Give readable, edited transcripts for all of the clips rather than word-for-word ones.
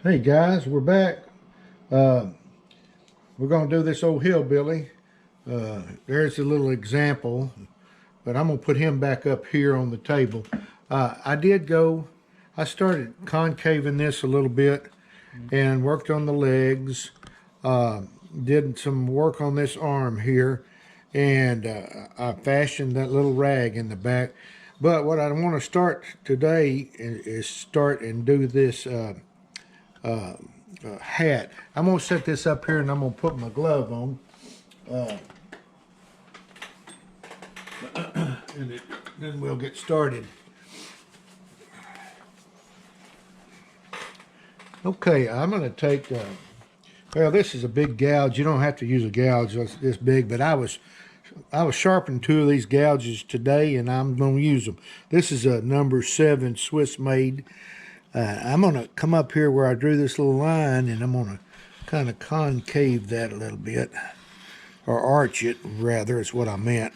Hey guys, we're back. We're going to do this old hillbilly. There's a little example, but I'm going to put him back up here on the table. I started concaving this a little bit and worked on the legs. Did some work on this arm here, and I fashioned that little rag in the back. But what I want to start today is start and do this hat. I'm going to set this up here and I'm going to put my glove on. Then we'll get started. Okay, I'm going to take, well, this is a big gouge. You don't have to use a gouge this big, but I was sharpening two of these gouges today and I'm going to use them. This is a number 7 Swiss made. I'm going to come up here where I drew this little line and I'm going to kind of concave that a little bit, or arch it rather, is what I meant.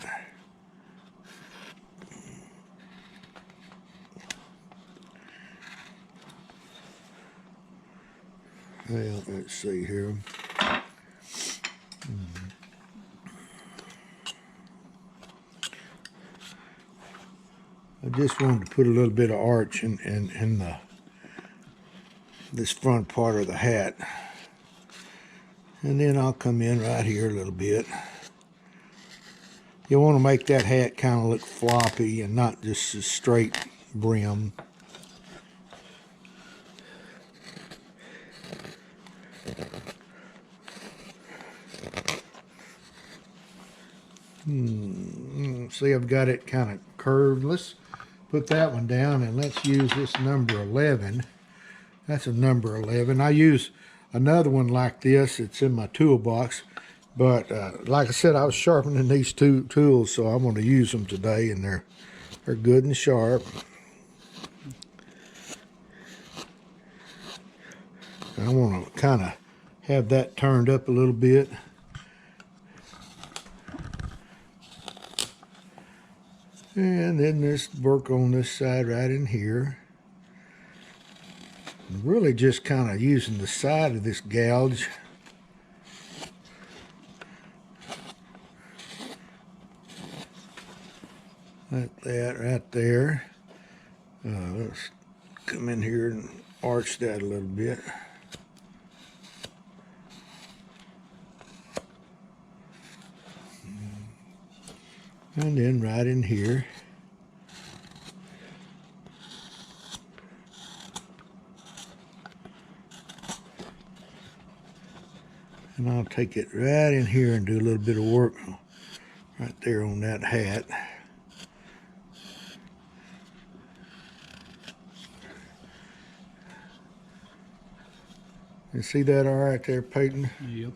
Well, let's see here. I just wanted to put a little bit of arch in this front part of the hat. And then I'll come in right here a little bit. You want to make that hat kind of look floppy and not just a straight brim. See, I've got it kind of curved. Let's put that one down and let's use this number 11. That's a number 11. I use another one like this. It's in my toolbox. But like I said, I was sharpening these two tools, so I'm going to use them today, and they're good and sharp. I want to kind of have that turned up a little bit. And then just work on this side right in here. Really just kind of using the side of this gouge. Like that right there. Let's come in here and arch that a little bit. And then right in here. And I'll take it right in here and do a little bit of work right there on that hat. You see that all right there, Peyton? Yep.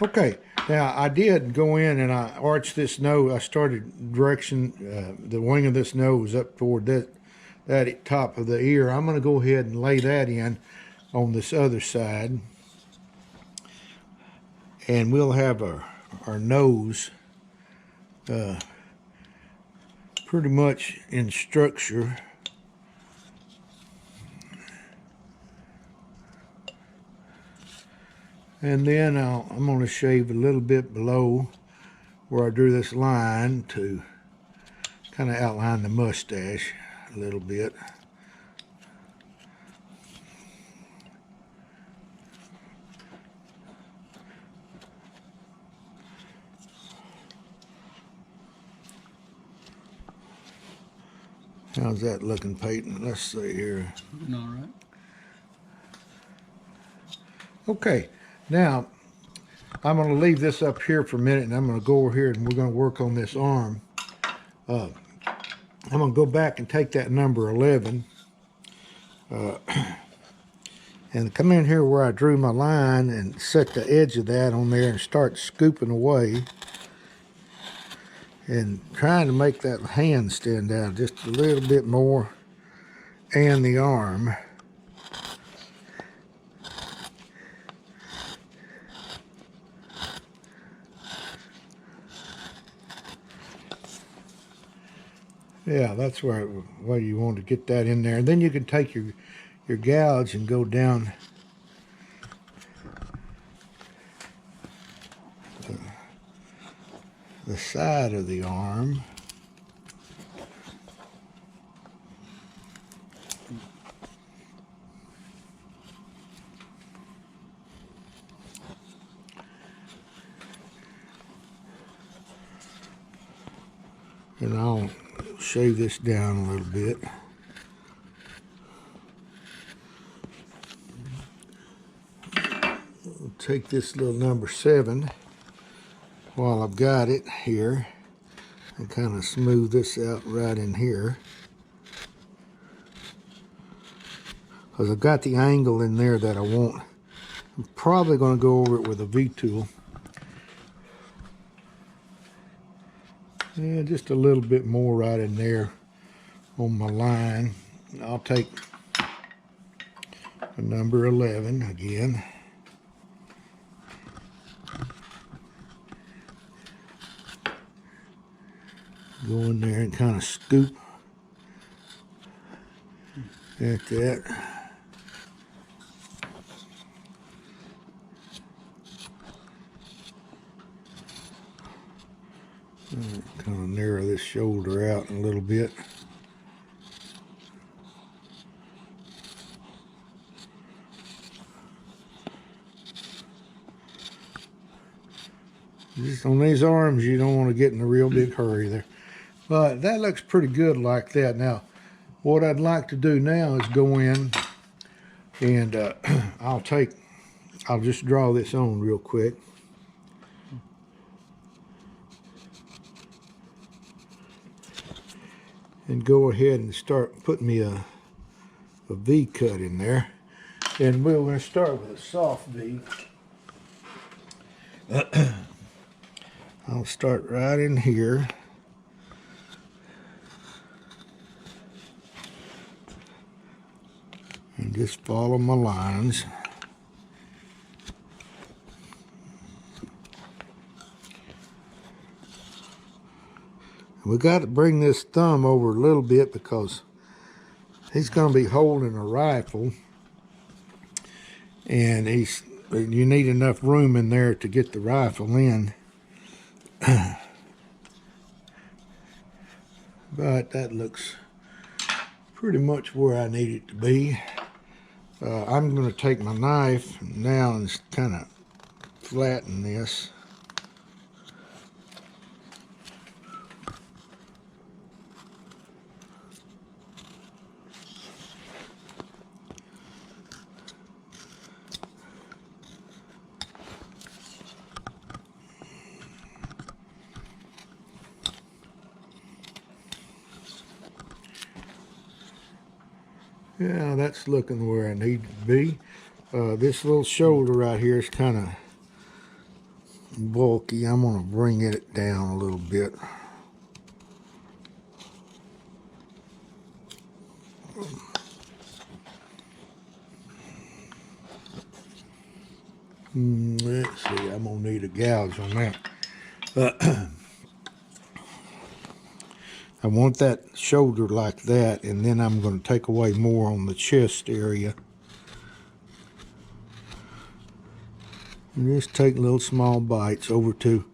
Okay, now I did go in and I arched this nose. I started direction the wing of this nose up toward that top of the ear. I'm going to go ahead and lay that in on this other side. And we'll have our nose pretty much in structure. And then I'm going to shave a little bit below where I drew this line to kind of outline the mustache a little bit. How's that looking, Peyton? Let's see here. All right. Okay, now I'm going to leave this up here for a minute and I'm going to go over here and we're going to work on this arm. I'm going to go back and take that number 11 and come in here where I drew my line and set the edge of that on there and start scooping away and trying to make that hand stand out just a little bit more, and the arm. Yeah, that's where you want to get that in there. And then you can take your gouge and go down the side of the arm. And I'll shave this down a little bit. I'll take this little number 7 while I've got it here and kind of smooth this out right in here. Because I've got the angle in there that I want. I'm probably going to go over it with a V-tool. Yeah, just a little bit more right in there on my line. I'll take a number 11 again. Go in there and kind of scoop at that. Kind of narrow this shoulder out a little bit. Just on these arms, you don't want to get in a real big hurry there. But that looks pretty good like that. Now, what I'd like to do now is go in and I'll just draw this on real quick. And go ahead and start putting me a V cut in there. And we're going to start with a soft V. I'll start right in here. And just follow my lines. We got to bring this thumb over a little bit because he's going to be holding a rifle, and you need enough room in there to get the rifle in. But that looks pretty much where I need it to be. I'm going to take my knife now and kind of flatten this. Yeah, that's looking where I need to be. This little shoulder right here is kind of bulky. I'm going to bring it down a little bit. Let's see, I'm going to need a gouge on that. I want that shoulder like that, and then I'm going to take away more on the chest area. And just take little small bites over to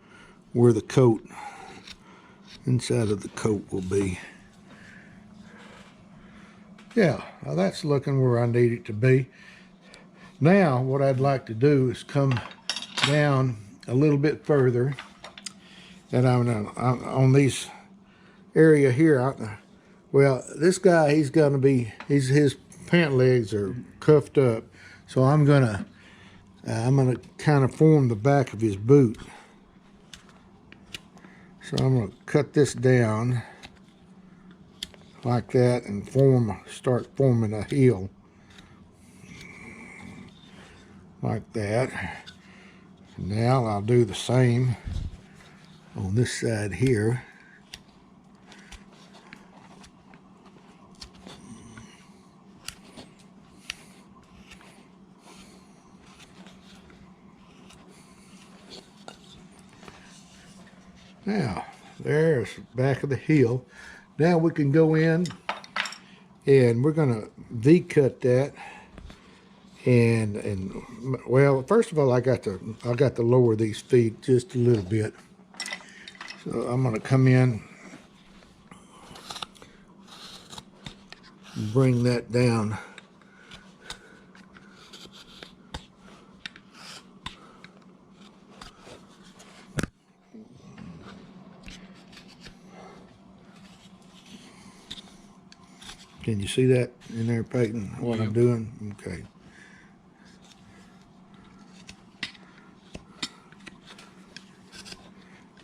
where the coat, inside of the coat will be. Yeah, now that's looking where I need it to be. Now, what I'd like to do is come down a little bit further, and I'm on these area here. Well, this guy, his pant legs are cuffed up, so I'm gonna kind of form the back of his boot. So I'm gonna cut this down like that and start forming a heel like that. Now I'll do the same on this side here. Now, there's the back of the heel. Now we can go in and we're going to V-cut that. And well, first of all, I got to lower these feet just a little bit. So I'm going to come in and bring that down. Can you see that in there, Peyton, what I'm doing? Okay.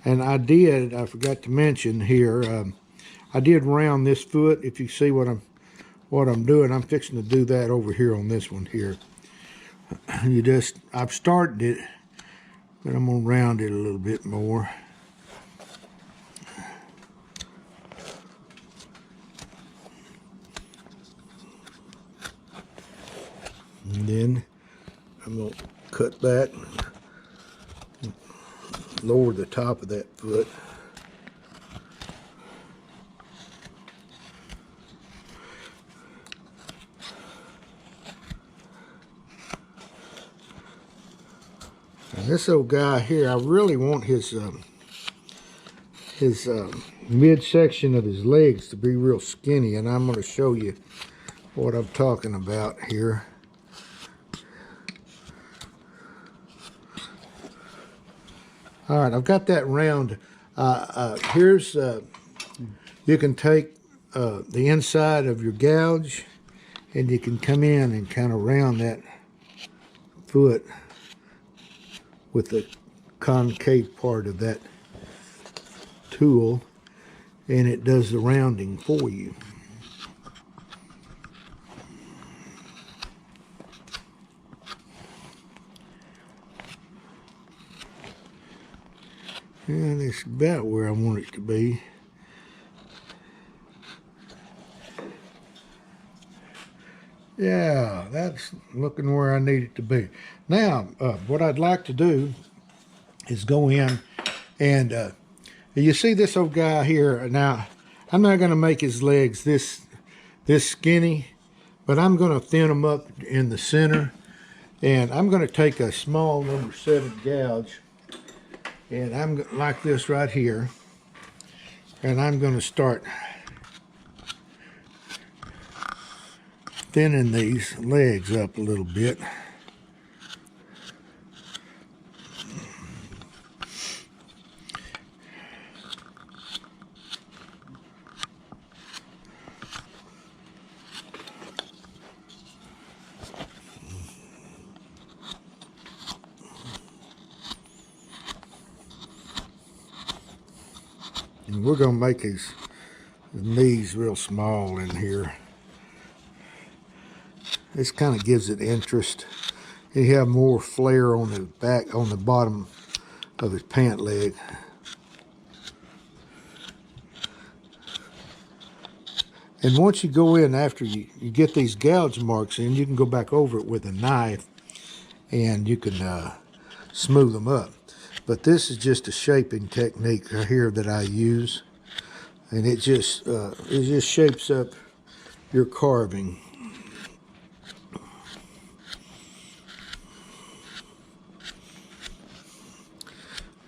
And I forgot to mention here, I did round this foot. If you see what I'm doing, I'm fixing to do that over here on this one here. I've started it, but I'm gonna round it a little bit more. And then I'm going to cut back, lower the top of that foot. And this old guy here, I really want his midsection of his legs to be real skinny, and I'm going to show you what I'm talking about here. All right, I've got that round. Here's, you can take the inside of your gouge, and you can come in and kind of round that foot with the concave part of that tool, and it does the rounding for you. And it's about where I want it to be. Yeah, that's looking where I need it to be. Now, what I'd like to do is go in and you see this old guy here. Now, I'm not going to make his legs this skinny, but I'm going to thin them up in the center. And I'm going to take a small number 7 gouge, and I'm like this right here, and I'm going to start thinning these legs up a little bit. And we're going to make his knees real small in here. This kind of gives it interest. You have more flare on the back, on the bottom of his pant leg. And once you go in, after you get these gouge marks in, you can go back over it with a knife and you can smooth them up. But this is just a shaping technique here that I use, and it just shapes up your carving.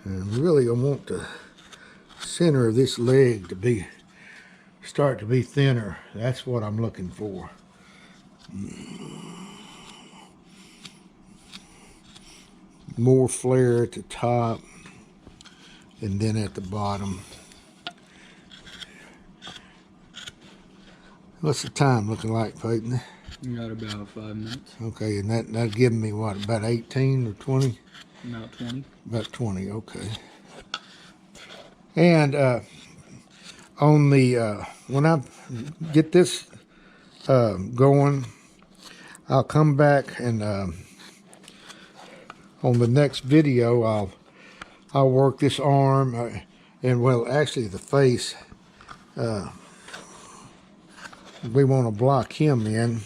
And really, I want the center of this leg to start to be thinner. That's what I'm looking for. More flare at the top and then at the bottom. What's the time looking like, Peyton? You got about 5 minutes. Okay, and that's giving me what, about 18 or 20? About 20. About 20, okay. And on the when I get this going, I'll come back and on the next video I'll work this arm and, well, actually the face. We want to block him in.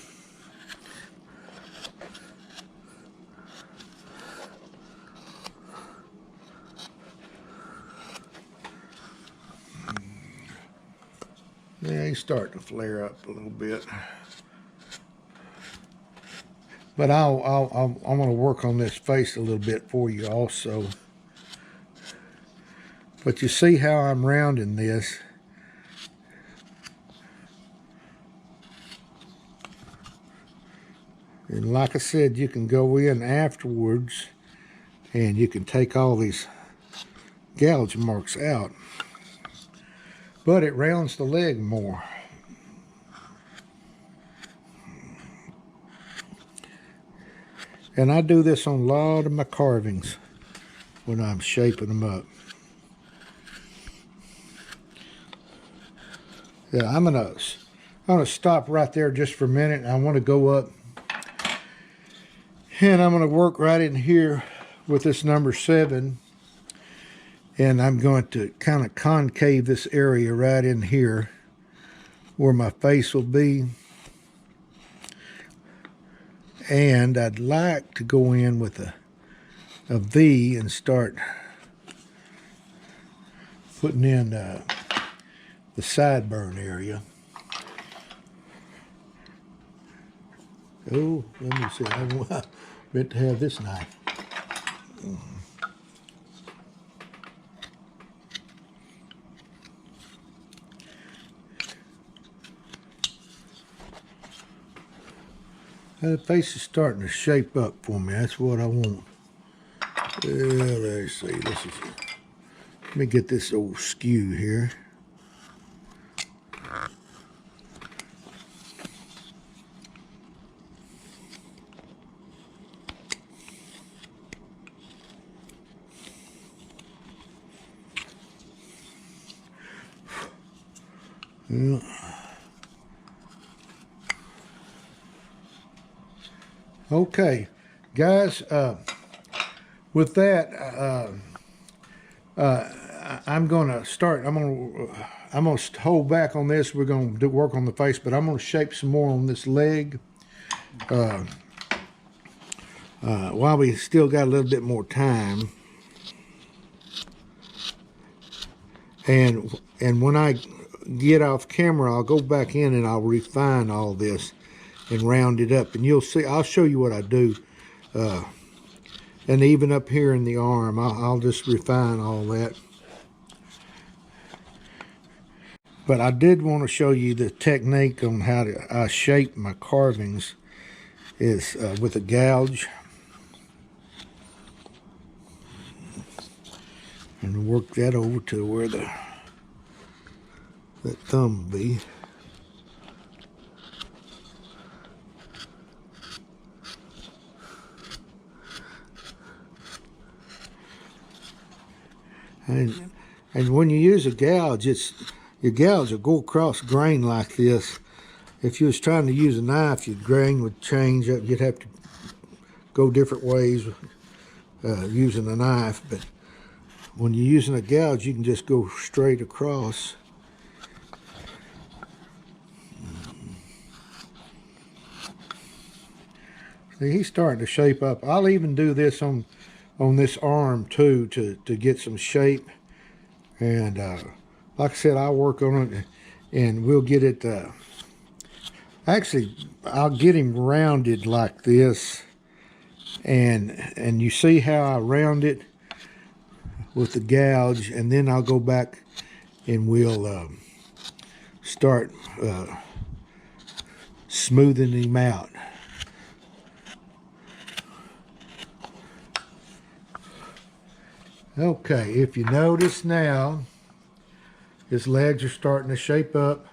Yeah, he's starting to flare up a little bit. But I'm going to work on this face a little bit for you also. But you see how I'm rounding this. And like I said, you can go in afterwards and you can take all these gouge marks out. But it rounds the leg more. And I do this on a lot of my carvings when I'm shaping them up. Yeah, I'm gonna stop right there just for a minute. I want to go up and I'm gonna work right in here with this number 7, and I'm going to kind of concave this area right in here where my face will be. And I'd like to go in with a V and start putting in the sideburn area. Oh, let me see. I meant to have this knife. The face is starting to shape up for me. That's what I want. Let's see. Let me get this old skew here. Yeah. Okay, guys, with that, I'm gonna start. I'm gonna hold back on this. We're gonna do work on the face, but I'm gonna shape some more on this leg while we still got a little bit more time. And when I get off camera, I'll go back in and I'll refine all this and round it up, and you'll see. I'll show you what I do, and even up here in the arm, I'll just refine all that. But I did want to show you the technique on how I shape my carvings is with a gouge, and work that over to where that thumb will be. And when you use a gouge, your gouge will go across grain like this. If you was trying to use a knife, your grain would change up. You'd have to go different ways using a knife. But when you're using a gouge, you can just go straight across. See, he's starting to shape up. I'll even do this on this arm too to get some shape. And like I said, I'll work on it and we'll get it. Actually, I'll get him rounded like this. And you see how I round it with the gouge, and then I'll go back and we'll start smoothing him out. Okay, if you notice now, his legs are starting to shape up.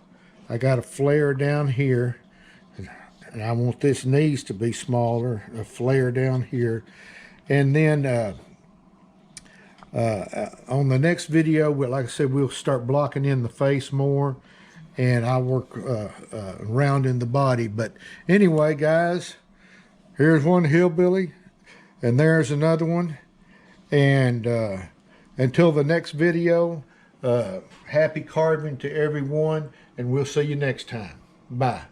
I got a flare down here, and I want this knees to be smaller, a flare down here. And then on the next video, like I said, we'll start blocking in the face more, and I'll work around in the body. But anyway, guys, here's one hillbilly, and there's another one. And until the next video, happy carving to everyone, and we'll see you next time. Bye.